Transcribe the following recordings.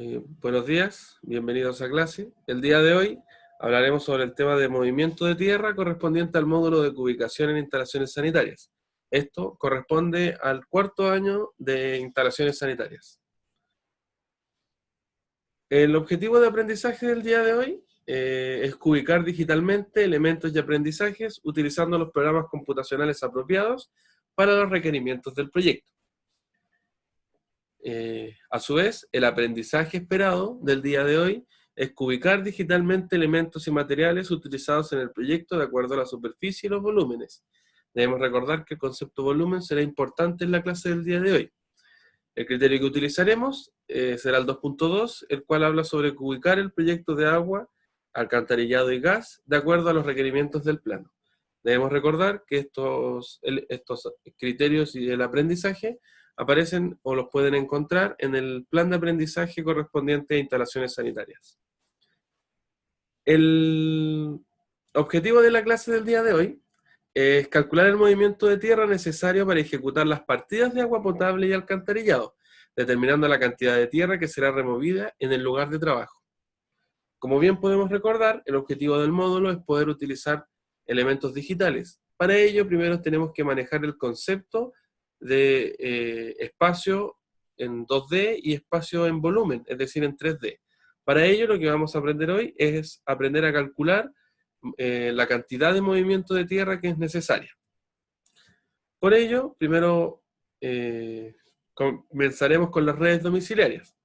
Buenos días, bienvenidos a clase. El día de hoy hablaremos sobre el tema de movimiento de tierra correspondiente al módulo de cubicación en instalaciones sanitarias. Esto corresponde al cuarto año de instalaciones sanitarias. El objetivo de aprendizaje del día de hoy es cubicar digitalmente elementos y aprendizajes utilizando los programas computacionales apropiados para los requerimientos del proyecto. A su vez, el aprendizaje esperado del día de hoy es cubicar digitalmente elementos y materiales utilizados en el proyecto de acuerdo a la superficie y los volúmenes. Debemos recordar que el concepto volumen será importante en la clase del día de hoy. El criterio que utilizaremos será el 2.2, el cual habla sobre cubicar el proyecto de agua, alcantarillado y gas de acuerdo a los requerimientos del plano. Debemos recordar que estos criterios y el aprendizaje aparecen o los pueden encontrar en el plan de aprendizaje correspondiente a instalaciones sanitarias. El objetivo de la clase del día de hoy es calcular el movimiento de tierra necesario para ejecutar las partidas de agua potable y alcantarillado, determinando la cantidad de tierra que será removida en el lugar de trabajo. Como bien podemos recordar, el objetivo del módulo es poder utilizar elementos digitales. Para ello, primero tenemos que manejar el concepto de espacio en 2D y espacio en volumen, es decir, en 3D. Para ello, lo que vamos a aprender hoy es aprender a calcular la cantidad de movimiento de tierra que es necesaria. Por ello, primero comenzaremos con las redes domiciliarias.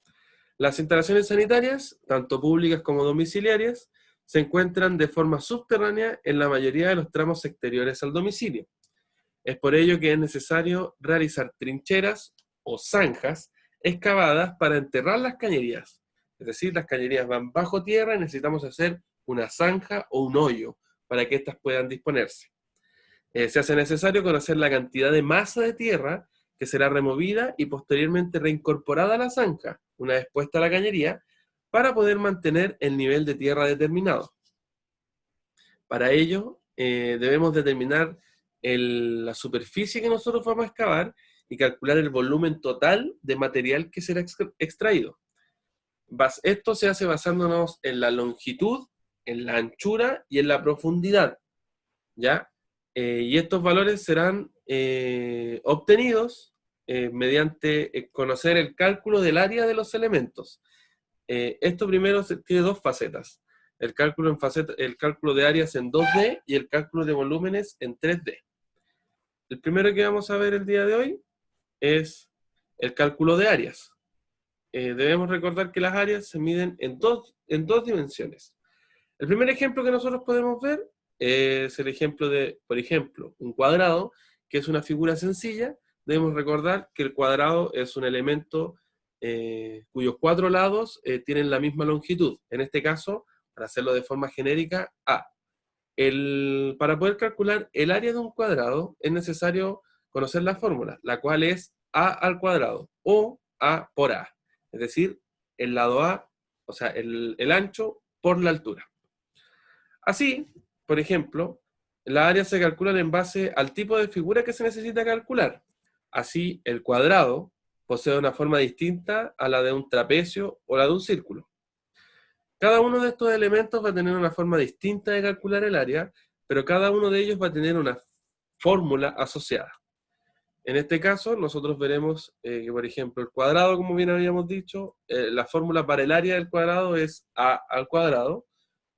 Las instalaciones sanitarias, tanto públicas como domiciliarias, se encuentran de forma subterránea en la mayoría de los tramos exteriores al domicilio. Es por ello que es necesario realizar trincheras o zanjas excavadas para enterrar las cañerías. Es decir, las cañerías van bajo tierra y necesitamos hacer una zanja o un hoyo para que éstas puedan disponerse. Se hace necesario conocer la cantidad de masa de tierra que será removida y posteriormente reincorporada a la zanja, una vez puesta a la cañería, para poder mantener el nivel de tierra determinado. Para ello, debemos determinar la superficie que nosotros vamos a excavar y calcular el volumen total de material que será extraído. Esto se hace basándonos en la longitud, en la anchura y en la profundidad, ¿ya? Y estos valores serán obtenidos mediante conocer el cálculo del área de los elementos. Esto primero tiene dos facetas. El cálculo de áreas en 2D y el cálculo de volúmenes en 3D. El primero que vamos a ver el día de hoy es el cálculo de áreas. Debemos recordar que las áreas se miden en dos dimensiones. El primer ejemplo que nosotros podemos ver es el ejemplo de, por ejemplo, un cuadrado, que es una figura sencilla. Debemos recordar que el cuadrado es un elemento cuyos cuatro lados tienen la misma longitud. En este caso, para hacerlo de forma genérica, A. Para poder calcular el área de un cuadrado es necesario conocer la fórmula, la cual es A al cuadrado, o A por A. Es decir, el lado A, o sea, el ancho por la altura. Así, por ejemplo, las áreas se calculan en base al tipo de figura que se necesita calcular. Así, el cuadrado posee una forma distinta a la de un trapecio o la de un círculo. Cada uno de estos elementos va a tener una forma distinta de calcular el área, pero cada uno de ellos va a tener una fórmula asociada. En este caso, nosotros veremos que, por ejemplo, el cuadrado, como bien habíamos dicho, la fórmula para el área del cuadrado es A al cuadrado,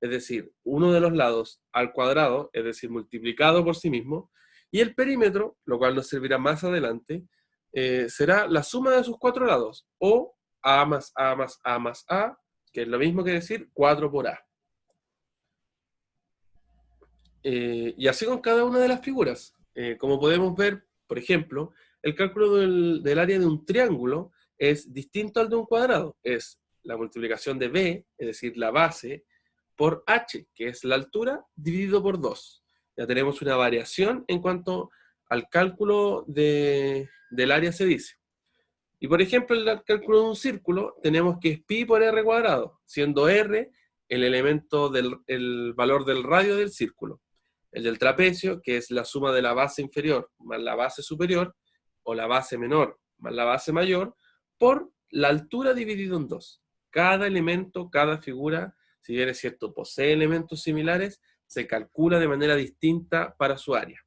es decir, uno de los lados al cuadrado, es decir, multiplicado por sí mismo, y el perímetro, lo cual nos servirá más adelante, será la suma de sus cuatro lados, o A más A más A más A, que es lo mismo que decir 4 por A. Y así con cada una de las figuras. Como podemos ver, por ejemplo, el cálculo del área de un triángulo es distinto al de un cuadrado. Es la multiplicación de B, es decir, la base, por H, que es la altura, dividido por 2. Ya tenemos una variación en cuanto al cálculo del área se dice. Y por ejemplo, el cálculo de un círculo, tenemos que es pi por r cuadrado, siendo r el valor del radio del círculo. El del trapecio, que es la suma de la base inferior más la base superior, o la base menor más la base mayor, por la altura dividido en 2. cada elemento, cada figura, si bien es cierto, posee elementos similares, se calcula de manera distinta para su área.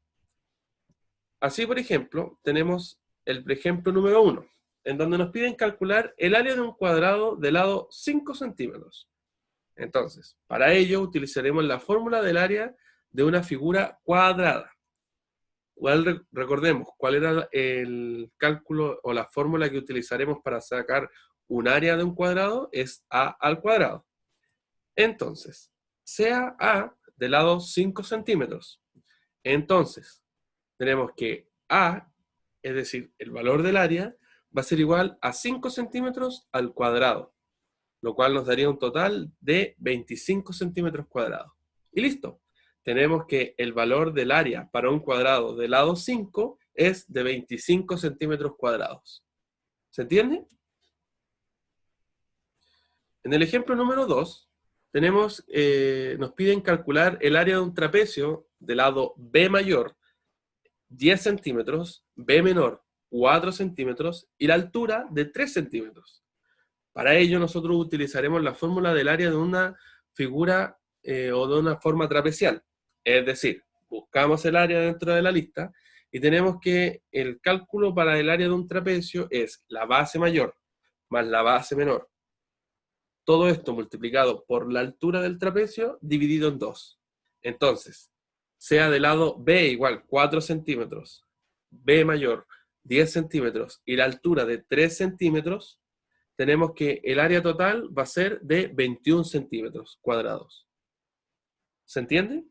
Así, por ejemplo, tenemos el ejemplo número 1, en donde nos piden calcular el área de un cuadrado de lado 5 centímetros. Entonces, para ello utilizaremos la fórmula del área de una figura cuadrada. Recordemos, ¿cuál era el cálculo o la fórmula que utilizaremos para sacar un área de un cuadrado? Es a al cuadrado. Entonces, sea a de lado 5 centímetros. Entonces, tenemos que a, es decir, el valor del área, va a ser igual a 5 centímetros al cuadrado, lo cual nos daría un total de 25 centímetros cuadrados. Y listo. Tenemos que el valor del área para un cuadrado de lado 5 es de 25 centímetros cuadrados. ¿Se entiende? En el ejemplo número 2, tenemos, nos piden calcular el área de un trapecio de lado B mayor, 10 centímetros, B menor, 4 centímetros, y la altura de 3 centímetros. Para ello nosotros utilizaremos la fórmula del área de una figura o de una forma trapecial. Es decir, buscamos el área dentro de la lista y tenemos que el cálculo para el área de un trapecio es la base mayor más la base menor. Todo esto multiplicado por la altura del trapecio dividido en 2. Entonces, sea de lado B igual 4 centímetros, B mayor 10 centímetros y la altura de 3 centímetros, tenemos que el área total va a ser de 21 centímetros cuadrados. ¿Se entiende?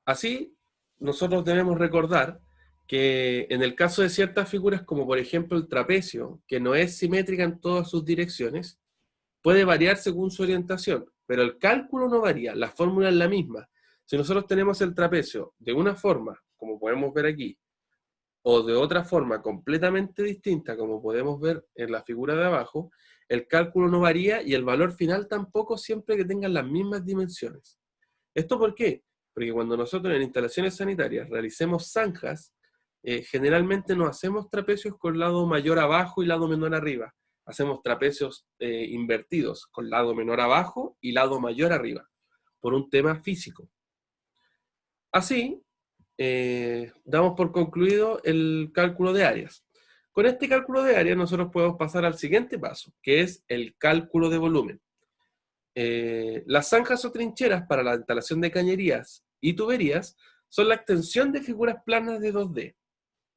Así, nosotros debemos recordar que en el caso de ciertas figuras, como por ejemplo el trapecio, que no es simétrica en todas sus direcciones, puede variar según su orientación, pero el cálculo no varía, la fórmula es la misma. Si nosotros tenemos el trapecio de una forma, como podemos ver aquí, o de otra forma completamente distinta, como podemos ver en la figura de abajo, el cálculo no varía y el valor final tampoco, siempre que tengan las mismas dimensiones. ¿Esto por qué? Porque cuando nosotros en instalaciones sanitarias realicemos zanjas, generalmente no hacemos trapecios con lado mayor abajo y lado menor arriba. Hacemos trapecios invertidos, con lado menor abajo y lado mayor arriba, por un tema físico. Así, damos por concluido el cálculo de áreas. Con este cálculo de áreas nosotros podemos pasar al siguiente paso, que es el cálculo de volumen. Las zanjas o trincheras para la instalación de cañerías y tuberías son la extensión de figuras planas de 2D.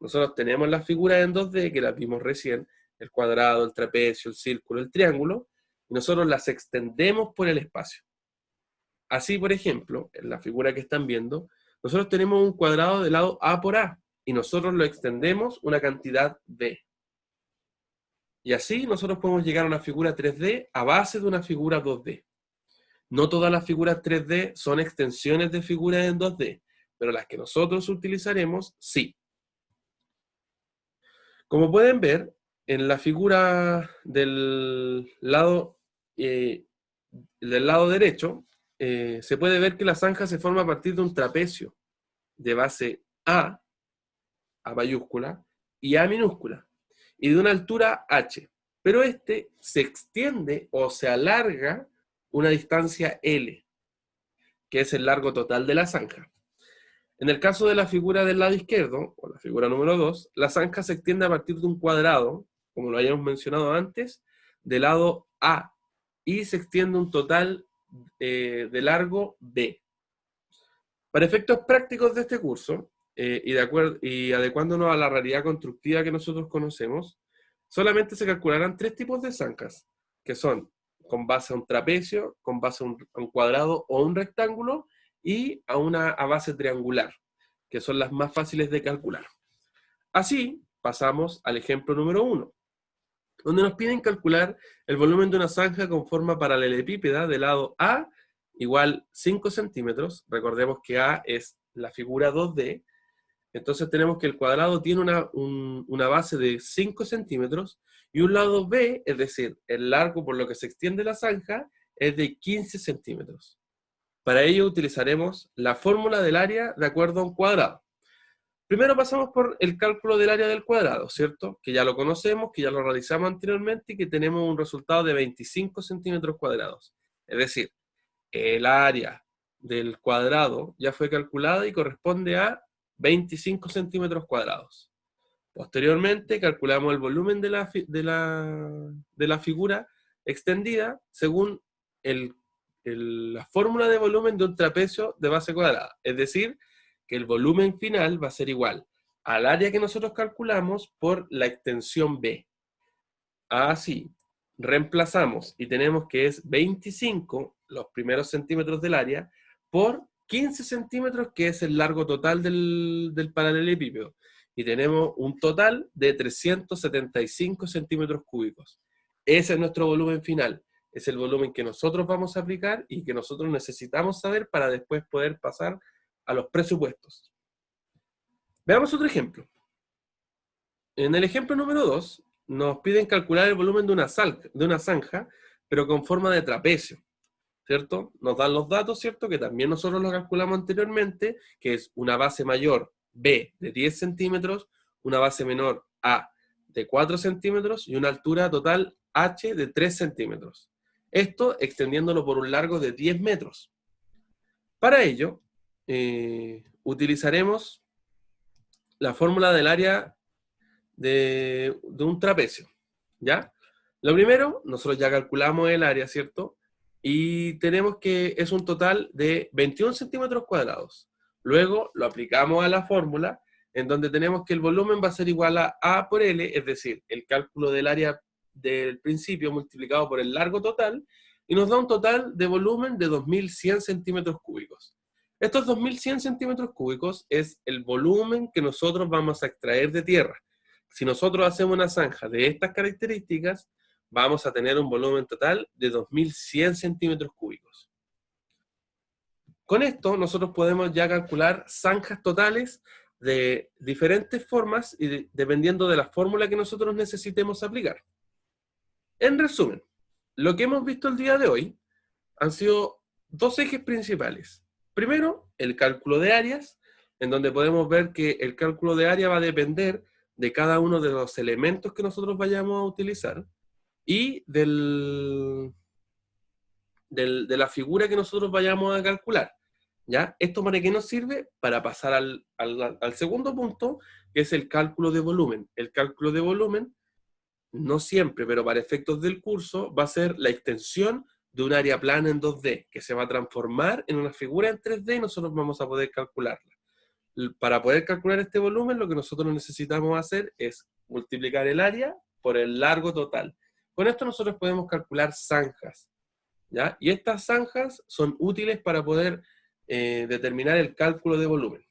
Nosotros tenemos las figuras en 2D, que las vimos recién, el cuadrado, el trapecio, el círculo, el triángulo, y nosotros las extendemos por el espacio. Así, por ejemplo, en la figura que están viendo, nosotros tenemos un cuadrado de lado A por A, y nosotros lo extendemos una cantidad B. Y así nosotros podemos llegar a una figura 3D a base de una figura 2D. No todas las figuras 3D son extensiones de figuras en 2D, pero las que nosotros utilizaremos, sí. Como pueden ver, en la figura del lado derecho, se puede ver que la zanja se forma a partir de un trapecio de base A mayúscula, y A minúscula, y de una altura H. Pero este se extiende o se alarga una distancia L, que es el largo total de la zanja. En el caso de la figura del lado izquierdo, o la figura número 2, la zanja se extiende a partir de un cuadrado, como lo habíamos mencionado antes, de lado A, y se extiende un total de largo B. Para efectos prácticos de este curso, y adecuándonos a la realidad constructiva que nosotros conocemos, solamente se calcularán 3 tipos de zanjas, que son con base a un trapecio, con base a un cuadrado o un rectángulo, y a base triangular, que son las más fáciles de calcular. Así, pasamos al ejemplo número 1, donde nos piden calcular el volumen de una zanja con forma paralelepípeda de lado A igual 5 centímetros. Recordemos que A es la figura 2D, entonces tenemos que el cuadrado tiene una base de 5 centímetros y un lado B, es decir, el largo por lo que se extiende la zanja, es de 15 centímetros. Para ello utilizaremos la fórmula del área de acuerdo a un cuadrado. Primero pasamos por el cálculo del área del cuadrado, ¿cierto? Que ya lo conocemos, que ya lo realizamos anteriormente y que tenemos un resultado de 25 centímetros cuadrados. Es decir, el área del cuadrado ya fue calculada y corresponde a 25 centímetros cuadrados. Posteriormente calculamos el volumen de la figura extendida según la fórmula de volumen de un trapecio de base cuadrada. Es decir, que el volumen final va a ser igual al área que nosotros calculamos por la extensión B. Así, reemplazamos y tenemos que es 25, los primeros centímetros del área, por 15 centímetros, que es el largo total del paralelepípedo. Y tenemos un total de 375 centímetros cúbicos. Ese es nuestro volumen final. Es el volumen que nosotros vamos a aplicar y que nosotros necesitamos saber para después poder pasar a los presupuestos. Veamos otro ejemplo. En el ejemplo número 2, nos piden calcular el volumen de una zanja, pero con forma de trapecio, ¿cierto? Nos dan los datos, ¿cierto? Que también nosotros lo calculamos anteriormente, que es una base mayor B de 10 centímetros, una base menor A de 4 centímetros y una altura total H de 3 centímetros. Esto extendiéndolo por un largo de 10 metros. Para ello, utilizaremos la fórmula del área de un trapecio, ¿ya? Lo primero, nosotros ya calculamos el área, ¿cierto? Y tenemos que es un total de 21 centímetros cuadrados. Luego lo aplicamos a la fórmula, en donde tenemos que el volumen va a ser igual a A por L, es decir, el cálculo del área del principio multiplicado por el largo total, y nos da un total de volumen de 2100 centímetros cúbicos. Estos 2100 centímetros cúbicos es el volumen que nosotros vamos a extraer de tierra. Si nosotros hacemos una zanja de estas características, vamos a tener un volumen total de 2100 centímetros cúbicos. Con esto nosotros podemos ya calcular zanjas totales de diferentes formas y dependiendo de la fórmula que nosotros necesitemos aplicar. En resumen, lo que hemos visto el día de hoy han sido dos ejes principales. Primero, el cálculo de áreas, en donde podemos ver que el cálculo de área va a depender de cada uno de los elementos que nosotros vayamos a utilizar y de la figura que nosotros vayamos a calcular. ¿Ya? ¿Esto para qué nos sirve? Para pasar al segundo punto, que es el cálculo de volumen. El cálculo de volumen, no siempre, pero para efectos del curso, va a ser la extensión de un área plana en 2D, que se va a transformar en una figura en 3D y nosotros vamos a poder calcularla. Para poder calcular este volumen, lo que nosotros necesitamos hacer es multiplicar el área por el largo total. Con esto nosotros podemos calcular zanjas, ¿ya? Y estas zanjas son útiles para poder determinar el cálculo de volumen.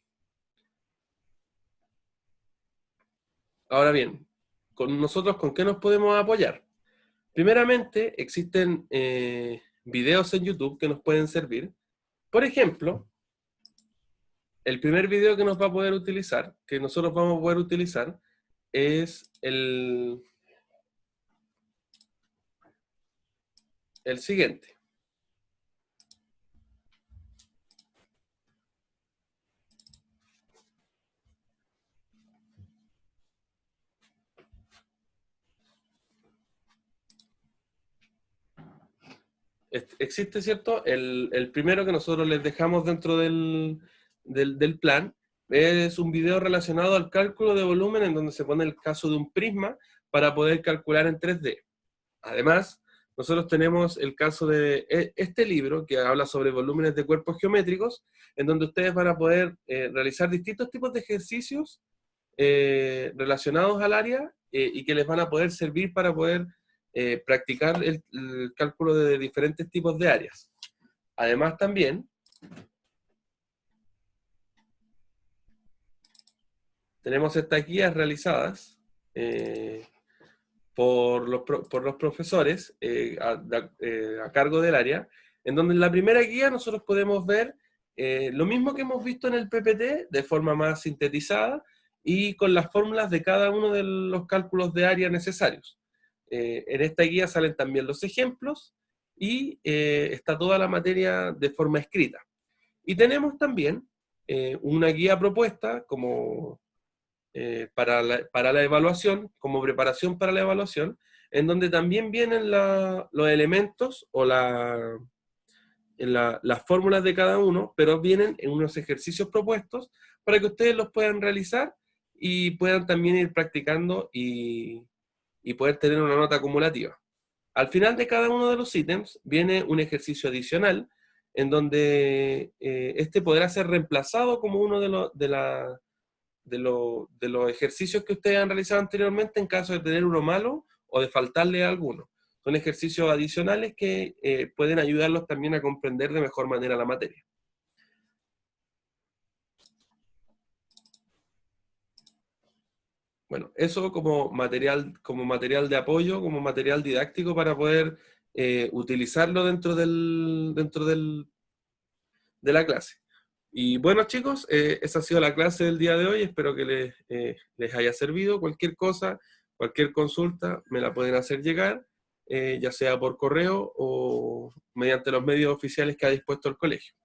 Ahora bien, nosotros ¿con qué nos podemos apoyar? Primeramente, existen videos en YouTube que nos pueden servir. Por ejemplo, el primer video que nos va a poder utilizar, que nosotros vamos a poder utilizar, es el siguiente. Existe, ¿cierto? El primero que nosotros les dejamos dentro del plan es un video relacionado al cálculo de volumen en donde se pone el caso de un prisma para poder calcular en 3D. Además, nosotros tenemos el caso de este libro que habla sobre volúmenes de cuerpos geométricos, en donde ustedes van a poder realizar distintos tipos de ejercicios relacionados al área y que les van a poder servir para poder practicar el cálculo de diferentes tipos de áreas. Además también tenemos estas guías realizadas por los profesores a cargo del área, en donde en la primera guía nosotros podemos ver lo mismo que hemos visto en el PPT de forma más sintetizada y con las fórmulas de cada uno de los cálculos de área necesarios. En esta guía salen también los ejemplos y está toda la materia de forma escrita. Y tenemos también una guía propuesta, como para la evaluación, como preparación para la evaluación, en donde también vienen los elementos o las fórmulas de cada uno, pero vienen en unos ejercicios propuestos para que ustedes los puedan realizar y puedan también ir practicando y poder tener una nota acumulativa. Al final de cada uno de los ítems viene un ejercicio adicional en donde este podrá ser reemplazado como uno de los ejercicios que ustedes han realizado anteriormente en caso de tener uno malo o de faltarle a alguno. Son ejercicios adicionales que pueden ayudarlos también a comprender de mejor manera la materia. Bueno, eso como material de apoyo, como material didáctico para poder utilizarlo de la clase. Y bueno, chicos, esa ha sido la clase del día de hoy. Espero que les haya servido. Cualquier cosa, cualquier consulta, me la pueden hacer llegar, ya sea por correo o mediante los medios oficiales que ha dispuesto el colegio.